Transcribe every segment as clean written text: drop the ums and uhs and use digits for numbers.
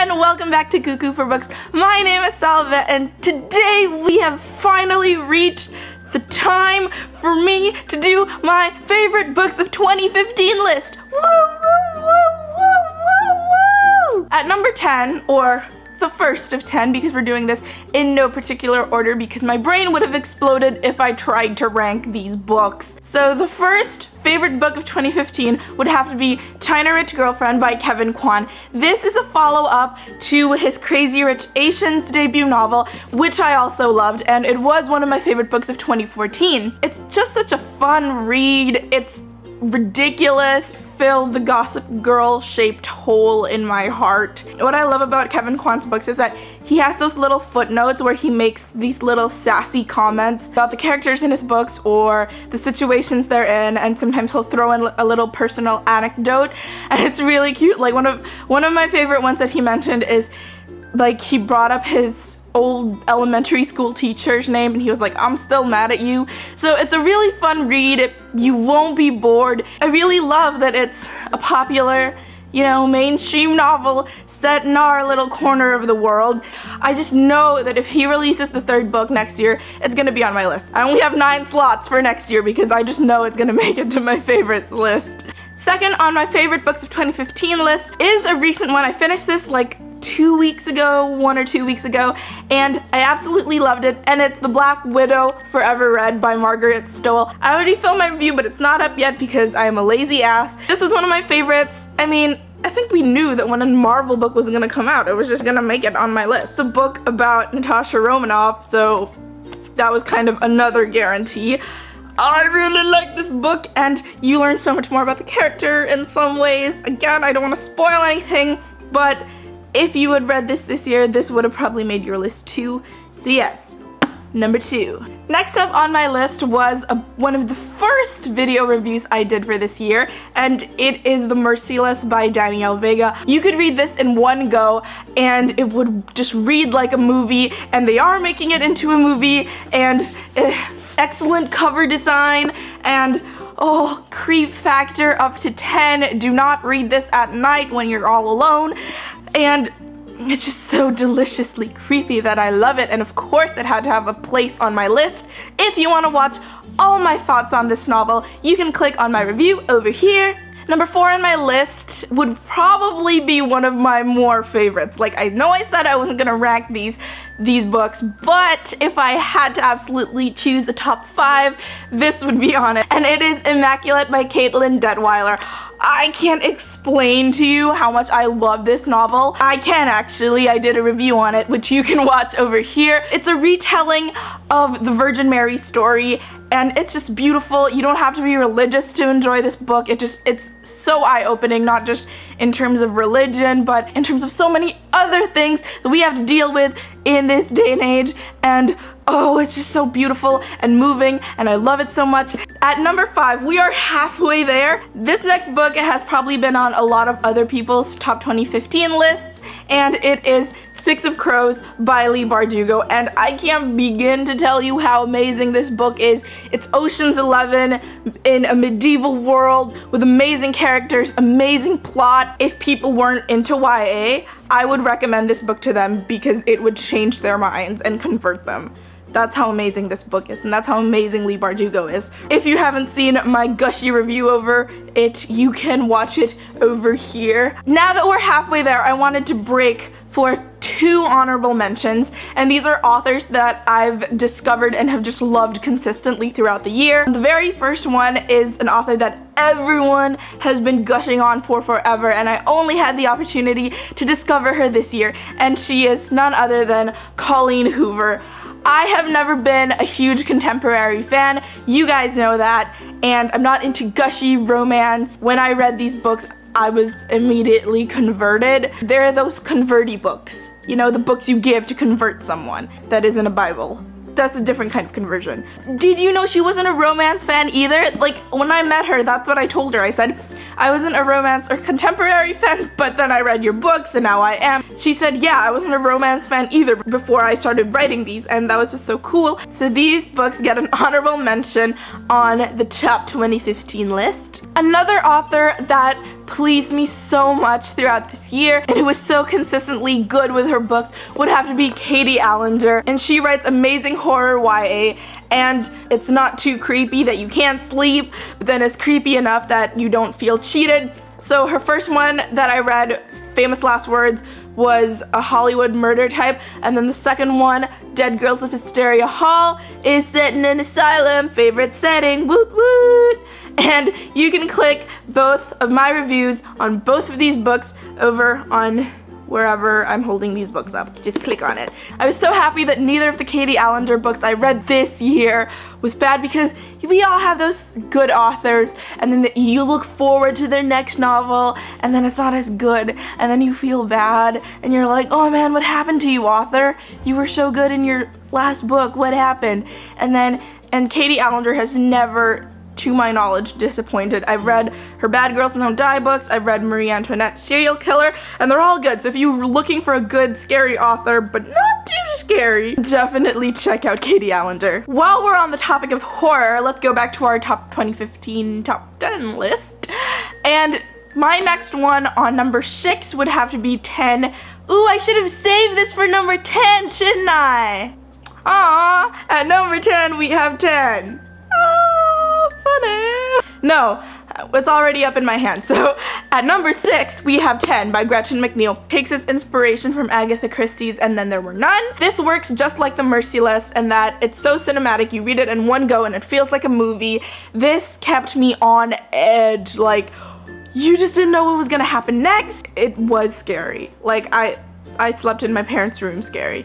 everyone, welcome back to Cuckoo for Books. My name is Salva, and today we have finally reached the time for me to do my favorite books of 2015 list. Woo, woo, woo, woo, woo, woo! At number 10, or the first of 10, because we're doing this in no particular order because my brain would have exploded if I tried to rank these books. So the first favorite book of 2015 would have to be China Rich Girlfriend by Kevin Kwan. This is a follow-up to his Crazy Rich Asians debut novel, which I also loved, and it was one of my favorite books of 2014. It's just such a fun read. It's ridiculous, filled the Gossip Girl shaped hole in my heart. What I love about Kevin Kwan's books is that he has those little footnotes where he makes these little sassy comments about the characters in his books or the situations they're in, and sometimes he'll throw in a little personal anecdote, and it's really cute. Like one of my favorite ones that he mentioned is, like, he brought up his old elementary school teacher's name and he was like, "I'm still mad at you." So it's a really fun read. You won't be bored. I really love that it's a popular, mainstream novel set in our little corner of the world. I just know that if he releases the third book next year, it's gonna be on my list. I only have 9 slots for next year because I just know it's gonna make it to my favorites list. Second on my favorite books of 2015 list is a recent one. I finished this like 2 weeks ago, 1 or 2 weeks ago, and I absolutely loved it, and it's The Black Widow Forever Read by Margaret Stohl. I already filmed my review, but it's not up yet because I am a lazy ass. This was one of my favorites. I mean, I think we knew that when a Marvel book was gonna come out, it was just gonna make it on my list. It's a book about Natasha Romanoff, so that was kind of another guarantee. I really like this book, and you learn so much more about the character in some ways. Again, I don't want to spoil anything, but if you had read this year, this would have probably made your list too. So yes, number 2. Next up on my list was one of the first video reviews I did for this year, and it is The Merciless by Danielle Vega. You could read this in one go, and it would just read like a movie, and they are making it into a movie, and excellent cover design, and creep factor up to 10. Do not read this at night when you're all alone. And it's just so deliciously creepy that I love it, and of course it had to have a place on my list. If you want to watch all my thoughts on this novel, you can click on my review over here. Number 4 on my list would probably be one of my more favorites. Like, I know I said I wasn't gonna rank these books, but if I had to absolutely choose a top 5, this would be on it. And it is Immaculate by Caitlin Detweiler. I can't explain to you how much I love this novel. I can actually. I did a review on it, which you can watch over here. It's a retelling of the Virgin Mary story, and it's just beautiful. You don't have to be religious to enjoy this book. It's so eye-opening, not just in terms of religion, but in terms of so many other things that we have to deal with in this day and age. And it's just so beautiful and moving, and I love it so much. At number 5, we are halfway there. This next book has probably been on a lot of other people's top 2015 lists, and it is Six of Crows by Leigh Bardugo, and I can't begin to tell you how amazing this book is. It's Ocean's 11 in a medieval world with amazing characters, amazing plot. If people weren't into YA, I would recommend this book to them because it would change their minds and convert them. That's how amazing this book is, and that's how amazing Leigh Bardugo is. If you haven't seen my gushy review over it, you can watch it over here. Now that we're halfway there, I wanted to break for 2 honorable mentions, and these are authors that I've discovered and have just loved consistently throughout the year. The very first one is an author that everyone has been gushing on for forever, and I only had the opportunity to discover her this year, and she is none other than Colleen Hoover. I have never been a huge contemporary fan, you guys know that, and I'm not into gushy romance. When I read these books, I was immediately converted. They're those converty books. The books you give to convert someone that isn't a Bible. That's a different kind of conversion. Did you know she wasn't a romance fan either? Like, when I met her, that's what I told her. I said, I wasn't a romance or contemporary fan, but then I read your books and now I am. She said, yeah, I wasn't a romance fan either before I started writing these, and that was just so cool. So these books get an honorable mention on the top 2015 list. Another author that pleased me so much throughout this year and who was so consistently good with her books would have to be Katie Allender. And she writes amazing horror YA, and it's not too creepy that you can't sleep, but then it's creepy enough that you don't feel cheated. So her first one that I read, Famous Last Words, was a Hollywood murder type, and then the second one, Dead Girls of Hysteria Hall, is set in an asylum, favorite setting, woot woot! And you can click both of my reviews on both of these books over on wherever I'm holding these books up. Just click on it. I was so happy that neither of the Katie Allender books I read this year was bad, because we all have those good authors and then you look forward to their next novel and then it's not as good and then you feel bad and you're like, oh man, what happened to you, author? You were so good in your last book, what happened? And Katie Allender has never, to my knowledge, disappointed. I've read her Bad Girls Don't Die books, I've read Marie Antoinette Serial Killer, and they're all good. So if you're looking for a good, scary author, but not too scary, definitely check out Katie Allender. While we're on the topic of horror, let's go back to our top 2015 top 10 list. And my next one on number 6 would have to be 10. Ooh, I should have saved this for number 10, shouldn't I? Aww, at number 10 we have 10. No, it's already up in my hand. So at number 6 we have 10 by Gretchen McNeil. Takes its inspiration from Agatha Christie's And Then There Were None. This works just like The Merciless in that it's so cinematic, you read it in one go and it feels like a movie. This kept me on edge, like you just didn't know what was gonna happen next. It was scary. Like I slept in my parents' room scary.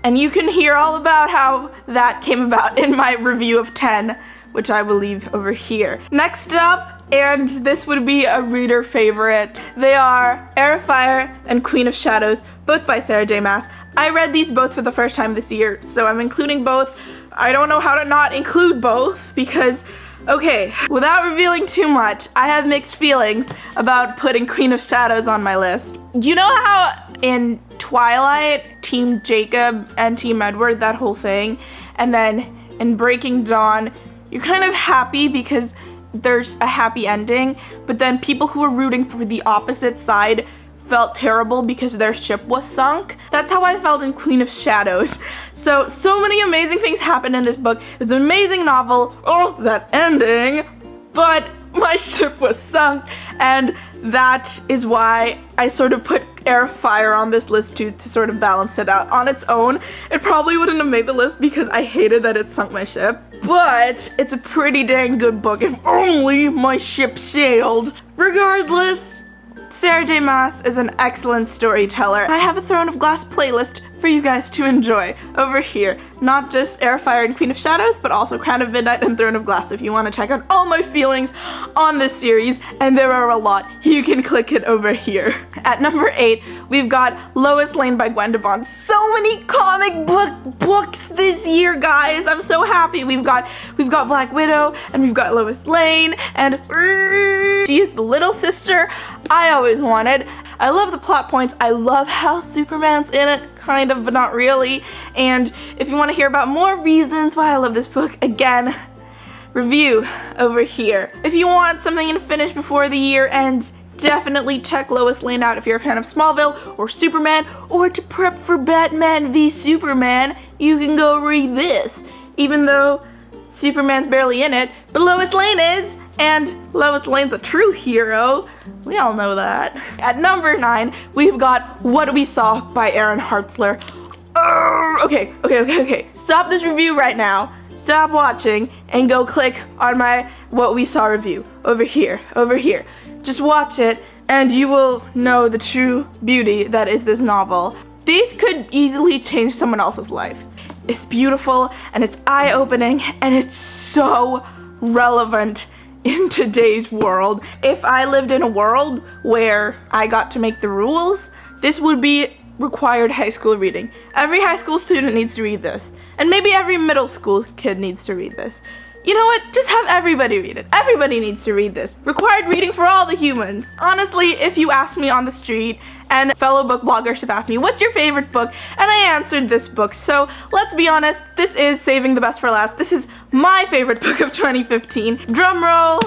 And you can hear all about how that came about in my review of 10, which I will leave over here. Next up, and this would be a reader favorite, they are Heir of Fire and Queen of Shadows, both by Sarah J. Maas. I read these both for the first time this year, so I'm including both. I don't know how to not include both, because, okay, without revealing too much, I have mixed feelings about putting Queen of Shadows on my list. You know how in Twilight, Team Jacob and Team Edward, that whole thing, and then in Breaking Dawn, you're kind of happy because there's a happy ending, but then people who were rooting for the opposite side felt terrible because their ship was sunk. That's how I felt in Queen of Shadows. So many amazing things happened in this book. It's an amazing novel. Oh, that ending. But my ship was sunk, and that is why I sort of put Heir of Fire on this list to sort of balance it out. On its own, it probably wouldn't have made the list because I hated that it sunk my ship, but it's a pretty dang good book if only my ship sailed. Regardless, Sarah J. Maas is an excellent storyteller. I have a Throne of Glass playlist for you guys to enjoy over here. Not just Heir of Fire and Queen of Shadows, but also Crown of Midnight and Throne of Glass if you want to check out all my feelings on this series, and there are a lot. You can click it over here. At number 8, we've got Lois Lane by Gwen DeVaughn. So many comic book books this year, guys. I'm so happy. We've got Black Widow, and we've got Lois Lane, and she is the little sister I always wanted. I love the plot points. I love how Superman's in it, kind of, but not really. And if you want to hear about more reasons why I love this book, again, review over here. If you want something to finish before the year ends, definitely check Lois Lane out if you're a fan of Smallville or Superman, or to prep for Batman v Superman, you can go read this. Even though Superman's barely in it, but Lois Lane is. And Lois Lane's a true hero. We all know that. At number 9, we've got What We Saw by Aaron Hartzler. Okay. Stop this review right now. Stop watching and go click on my What We Saw review. Over here. Just watch it and you will know the true beauty that is this novel. These could easily change someone else's life. It's beautiful and it's eye-opening and it's so relevant in today's world. If I lived in a world where I got to make the rules, this would be required high school reading. Every high school student needs to read this. And maybe every middle school kid needs to read this. You know what? Just have everybody read it. Everybody needs to read this. Required reading for all the humans. Honestly, if you asked me on the street, and fellow book bloggers have asked me, what's your favorite book? And I answered this book. So let's be honest, this is saving the best for last. This is my favorite book of 2015. Drum roll.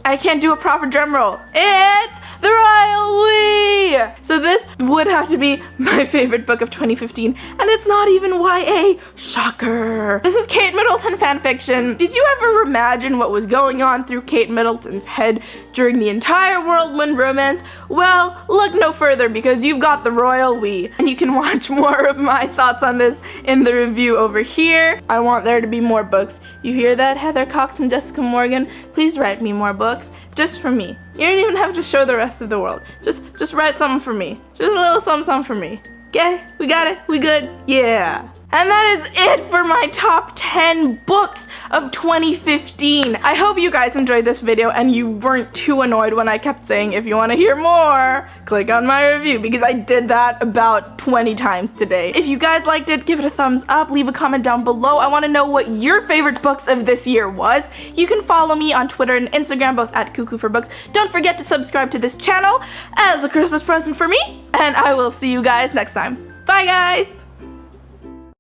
I can't do a proper drum roll. It's the Royal We! So this would have to be my favorite book of 2015, and it's not even YA. Shocker. This is Kate Middleton fanfiction. Did you ever imagine what was going on through Kate Middleton's head during the entire whirlwind romance? Well, look no further because you've got the Royal We, and you can watch more of my thoughts on this in the review over here. I want there to be more books. You hear that, Heather Cox and Jessica Morgan? Please write me more books. Just for me. You don't even have to show the rest of the world. Just write something for me. Just a little something for me. Okay? We got it? We good? Yeah. And that is it for my top 10 books of 2015. I hope you guys enjoyed this video and you weren't too annoyed when I kept saying if you want to hear more, click on my review, because I did that about 20 times today. If you guys liked it, give it a thumbs up, leave a comment down below. I want to know what your favorite books of this year was. You can follow me on Twitter and Instagram, both at Cuckoo for Books. Don't forget to subscribe to this channel as a Christmas present for me, and I will see you guys next time. Bye guys!